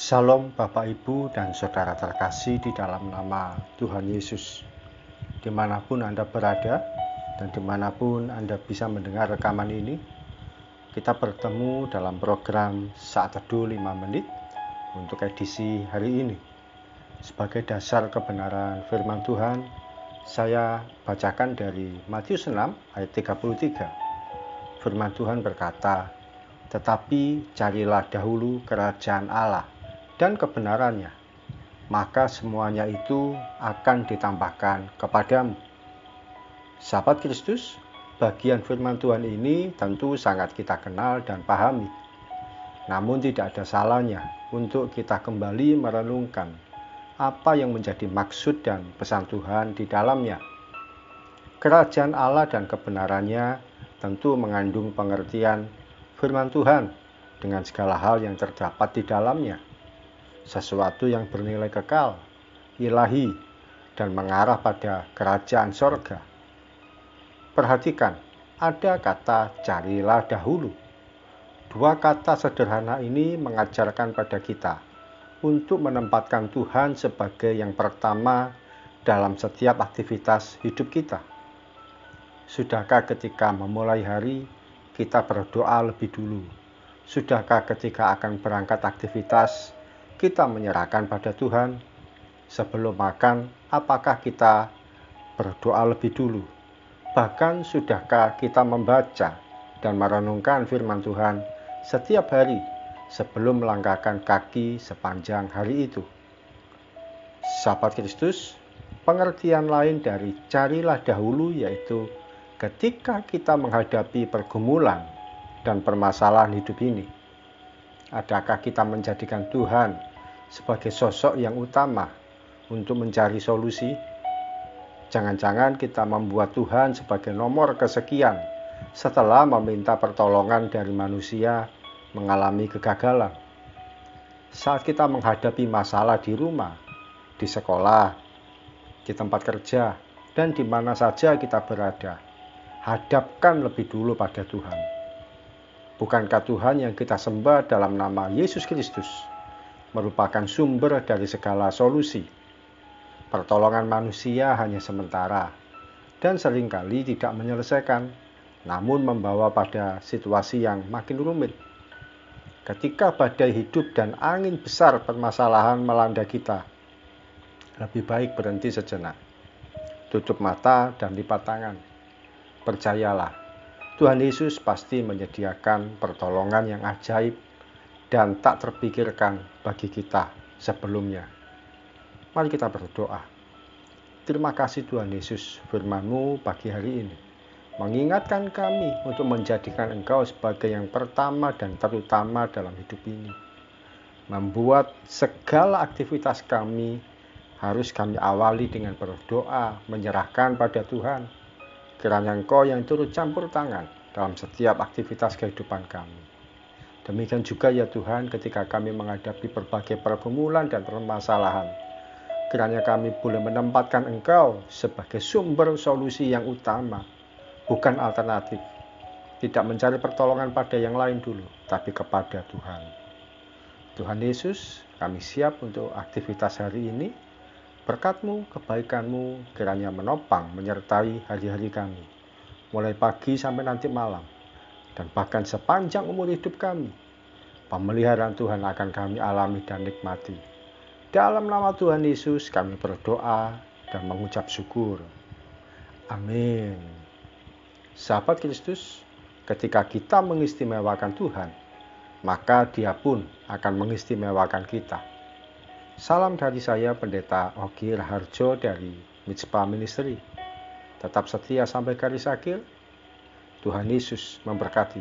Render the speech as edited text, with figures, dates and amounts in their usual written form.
Shalom Bapak Ibu dan Saudara terkasih di dalam nama Tuhan Yesus. Dimanapun Anda berada dan dimanapun Anda bisa mendengar rekaman ini, kita bertemu dalam program Saat Teduh 5 Menit untuk edisi hari ini. Sebagai dasar kebenaran firman Tuhan, saya bacakan dari Matius 6 ayat 33. Firman Tuhan berkata, "Tetapi carilah dahulu kerajaan Allah dan kebenarannya, maka semuanya itu akan ditambahkan kepadamu." Sahabat Kristus, bagian firman Tuhan ini tentu sangat kita kenal dan pahami. Namun tidak ada salahnya untuk kita kembali merenungkan apa yang menjadi maksud dan pesan Tuhan di dalamnya. Kerajaan Allah dan kebenarannya tentu mengandung pengertian firman Tuhan dengan segala hal yang terdapat di dalamnya. Sesuatu yang bernilai kekal, ilahi, dan mengarah pada kerajaan sorga. Perhatikan, ada kata carilah dahulu. Dua kata sederhana ini mengajarkan pada kita untuk menempatkan Tuhan sebagai yang pertama dalam setiap aktivitas hidup kita. Sudahkah ketika memulai hari, kita berdoa lebih dulu? Sudahkah ketika akan berangkat aktivitas, kita menyerahkan pada Tuhan? Sebelum makan, apakah kita berdoa lebih dulu? Bahkan sudahkah kita membaca dan merenungkan firman Tuhan setiap hari sebelum melangkahkan kaki sepanjang hari itu? Sahabat Kristus, pengertian lain dari carilah dahulu yaitu ketika kita menghadapi pergumulan dan permasalahan hidup ini. Adakah kita menjadikan Tuhan sebagai sosok yang utama untuk mencari solusi? Jangan-jangan kita membuat Tuhan sebagai nomor kesekian setelah meminta pertolongan dari manusia mengalami kegagalan. Saat kita menghadapi masalah di rumah, di sekolah, di tempat kerja, dan di mana saja kita berada, hadapkan lebih dulu pada Tuhan. Bukankah Tuhan yang kita sembah dalam nama Yesus Kristus merupakan sumber dari segala solusi? Pertolongan manusia hanya sementara dan seringkali tidak menyelesaikan, namun membawa pada situasi yang makin rumit. Ketika badai hidup dan angin besar permasalahan melanda kita, lebih baik berhenti sejenak, tutup mata dan lipat tangan. Percayalah, Tuhan Yesus pasti menyediakan pertolongan yang ajaib dan tak terpikirkan bagi kita sebelumnya. Mari kita berdoa. Terima kasih Tuhan Yesus, firman-Mu pagi hari ini mengingatkan kami untuk menjadikan Engkau sebagai yang pertama dan terutama dalam hidup ini. Membuat segala aktivitas kami harus kami awali dengan berdoa, menyerahkan pada Tuhan. Kiranya Engkau yang turut campur tangan dalam setiap aktivitas kehidupan kami. Demikian juga ya Tuhan, ketika kami menghadapi berbagai pergumulan dan permasalahan, kiranya kami boleh menempatkan Engkau sebagai sumber solusi yang utama, bukan alternatif. Tidak mencari pertolongan pada yang lain dulu, tapi kepada Tuhan. Tuhan Yesus, kami siap untuk aktivitas hari ini. Berkat-Mu, kebaikan-Mu kiranya menopang, menyertai hari-hari kami, mulai pagi sampai nanti malam, dan bahkan sepanjang umur hidup kami. Pemeliharaan Tuhan akan kami alami dan nikmati. Dalam nama Tuhan Yesus kami berdoa dan mengucap syukur. Amin. Sahabat Kristus, ketika kita mengistimewakan Tuhan, maka Dia pun akan mengistimewakan kita. Salam dari saya, Pendeta Ogi Raharjo dari Mitspa Ministry. Tetap setia sampai garis akhir. Tuhan Yesus memberkati.